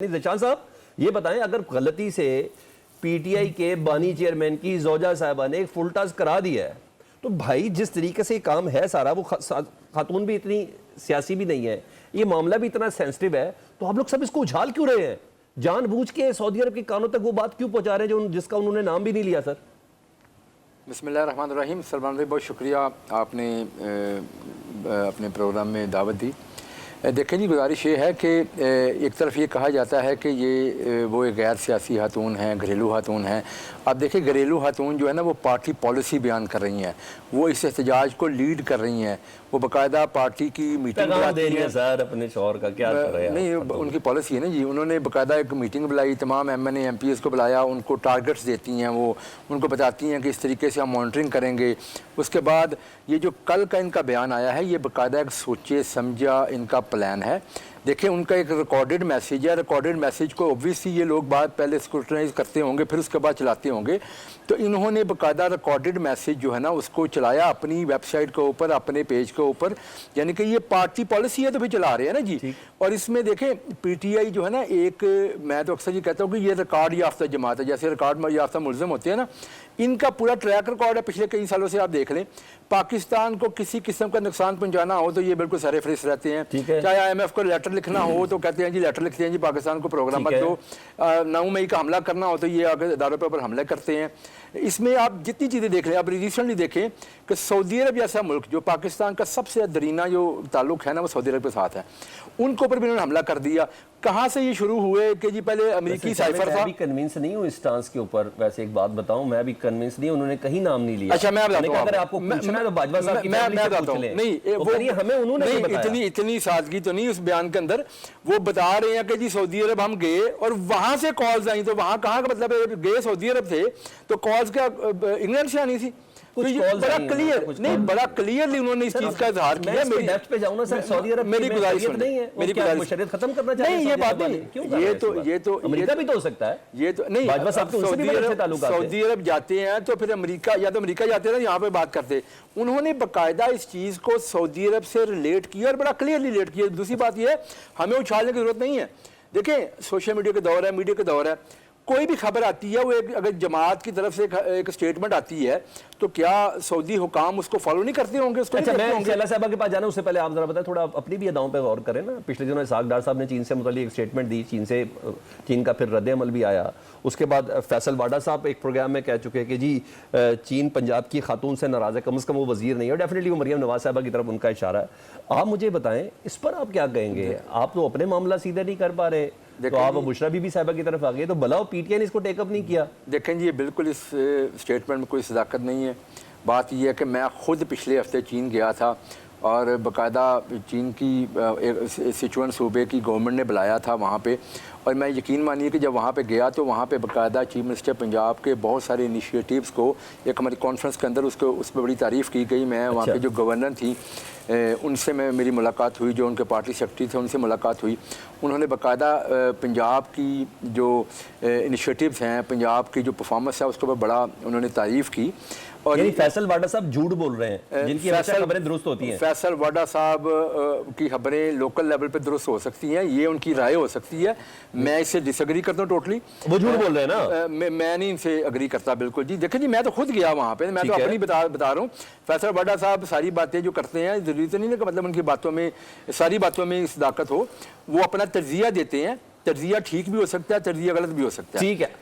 ज़ेशान साहब ये बताएं, अगर गलती से पीटीआई के बानी चेयरमैन की जोजा साहबा ने एक फुल टास्क करा दिया है, तो भाई जिस तरीके से काम है सारा, वो खातून भी इतनी सियासी भी नहीं है, ये मामला भी इतना सेंसिटिव है, तो आप लोग सब इसको उछाल क्यों रहे हैं? जानबूझ के सऊदी अरब के कानों तक वो बात क्यों पहुंचा रहे हैं जिसका उन्होंने नाम भी नहीं लिया? सर बिस्मिल्लाहिर्रहमानिर्रहीम। सलमान भाई बहुत शुक्रिया, आपने अपने प्रोग्राम में दावत दी। देखें जी, गुजारिश ये है कि एक तरफ ये कहा जाता है कि ये वो एक गैर सियासी खातून हैं, घरेलू खातून हैं। अब देखिए, घरेलू खातून जो है ना, वो पार्टी पॉलिसी बयान कर रही हैं, वो इस एहतजाज को लीड कर रही हैं, वो बाकायदा पार्टी की मीटिंग दे रही है। सर अपने शौहर का क्या कर रहे हैं? नहीं, उनकी पॉलिसी है ना जी। उन्होंने बाकायदा एक मीटिंग बुलाई, तमाम MNA MPs को बुलाया, उनको टारगेट्स देती हैं, वो उनको बताती हैं कि इस तरीके से हम मॉनिटरिंग करेंगे। उसके बाद ये जो कल का इनका बयान आया है, ये बाकायदा एक सोचे समझा इनका प्लान है। देखिए, उनका एक रिकॉर्डेड मैसेज है। रिकॉर्डेड मैसेज को ऑब्वियसली ये लोग बात पहले स्क्रूटनाइज करते होंगे, फिर उसके बाद चलाते होंगे। तो इन्होंने बाकायदा रिकॉर्डेड मैसेज जो है ना, उसको चलाया अपनी वेबसाइट के ऊपर, अपने पेज के ऊपर, यानी कि ये पार्टी पॉलिसी है तो फिर चला रहे हैं ना जी। और इसमें देखें, PTI जो है ना, एक मैं तो अक्सर ये कहता हूँ कि ये रिकॉर्ड याफ्ता जमात है। जैसे रिकॉर्ड याफ्ता मुलज़म होते हैं ना, इनका पूरा ट्रैक रिकॉर्ड है पिछले कई सालों से। आप देख लें, पाकिस्तान को किसी किस्म का नुकसान पहुंचाना हो तो ये बिल्कुल सरे फरिस्त रहते हैं। चाहे IMF को लेटर लिखना हो तो कहते हैं जी लेटर लिखते हैं जी, पाकिस्तान को प्रोग्राम मत दो। 9 मई का हमला करना हो तो ये आगे इदारों पर हमले करते हैं। इसमें आप जितनी चीज़ें देख लें, आप रिसेंटली देखें कि सऊदी अरब जैसा मुल्क, जो पाकिस्तान का सबसे दरीना जो ताल्लुक है ना, वो सऊदी अरब के साथ है, उनके ऊपर भी उन्होंने हमला कर दिया। कहाँ से ये शुरू हुए कि जी पहले अमेरिकी साइफर था। मैं भी कन्विंस नहीं हूँ इस स्टांस के ऊपर। वैसे एक बात बताऊं, मैं भी कन्विंस नहीं, उन्होंने कहीं नाम नहीं लिया। अच्छा, मैं बताता हूं, अगर आपको पूछना है तो बाजवा साहब की फैमिली से पूछ लें। नहीं, वो हमें उन्होंने इतनी सादगी तो नहीं उस बयान के अंदर। वो बता रहे हैं कि जी सऊदी अरब हम गए और वहां से कॉल्स आई, तो वहां कहाँ का मतलब गए सऊदी अरब थे तो कॉल्स क्या इंग्लैंड से आनी थी? बड़ा क्लियर नहीं, बड़ा क्लियरली उन्होंने इस चीज का इजहार किया। मेरी डेप्थ पे जाऊं ना सर, सऊदी अरब मेरी गुजारिश नहीं है, मेरी गुजारिश शरीयत खत्म करना चाहिए। नहीं, ये बात नहीं, ये तो अमेरिका भी तो हो सकता है। ये तो नहीं, सऊदी अरब जाते हैं तो फिर अमेरिका, या तो अमेरिका जाते हैं ना, यहाँ पे बात करते। उन्होंने बाकायदा इस चीज को सऊदी अरब से रिलेट किया और बड़ा क्लियरली रिलेट किया। दूसरी बात यह है, हमें उछालने की जरूरत नहीं है। देखें, सोशल मीडिया के दौर है, मीडिया के दौर है, कोई भी खबर आती है, वो अगर जमात की तरफ से एक स्टेटमेंट आती है तो क्या सऊदी हुकाम उसको फॉलो नहीं करते होंगे? उसको अच्छा, मैं शैला साहबा के पास जाना उससे पहले आप जरा बताएं, थोड़ा अपनी भी अदाओं पे गौर करें ना। पिछले दिनों इसहाक डार साहब ने चीन से मुताल्लिक एक स्टेटमेंट दी, चीन का फिर रद्द अमल भी आया। उसके बाद फैसल वाडा साहब एक प्रोग्राम में कह चुके हैं कि जी चीन पंजाब की खातून से नाराज़ है, कम से कम वो वजीर नहीं है। और डेफिनेटली वो मरियम नवाज साहबा की तरफ उनका इशारा है। आप मुझे बताएं, इस पर आप क्या कहेंगे? आप तो अपने मामला सीधे नहीं कर पा रहे, तो आप बुशरा बीबी साहिबा की तरफ आ गए, तो भला PTI ने इसको टेकअप नहीं किया? देखें जी, ये बिल्कुल इस स्टेटमेंट में कोई सदाकत नहीं है। बात यह है कि मैं खुद पिछले हफ्ते चीन गया था और बाकायदा चीन की सिचुएन सूबे की गवर्नमेंट ने बुलाया था वहाँ पे, और मैं यकीन मानिए कि जब वहाँ पे गया तो वहाँ पे बाकायदा चीफ मिनिस्टर पंजाब के बहुत सारे इनिशिएटिव्स को एक हमारी कॉन्फ्रेंस के अंदर उस पर बड़ी तारीफ़ की गई। मैं वहाँ पे जो गवर्नर थी उनसे मेरी मुलाकात हुई, जो उनके पार्टी सेक्रेटरी थे उनसे मुलाकात हुई। उन्होंने बाकायदा पंजाब की जो इनिशिएटिव्स हैं, पंजाब की जो परफॉर्मेंस है, उसके ऊपर बड़ा उन्होंने तारीफ़ की। और फैसल वाडा साहब झूठ बोल रहे हैं, जिनकी खबरें दुरुस्त होती हैं। फैसल वाडा साहब की खबरें लोकल लेवल पे दुरुस्त हो सकती हैं, ये उनकी राय हो सकती है। मैं इससे डिसएग्री करता हूँ टोटली। वो झूठ बोल रहे हैं ना, मैं नहीं इनसे एग्री करता बिल्कुल जी। देखिए जी, मैं तो खुद गया वहाँ पे, मैं तो अपनी बता रहा हूँ। फैसल वाडा साहब सारी बातें जो करते हैं, जरूरी तो नहीं है कि मतलब उनकी बातों में, सारी बातों में सदाकत हो। वो अपना तर्जिया देते हैं, तर्जिया ठीक भी हो सकता है, तर्जिया गलत भी हो सकता है। ठीक है।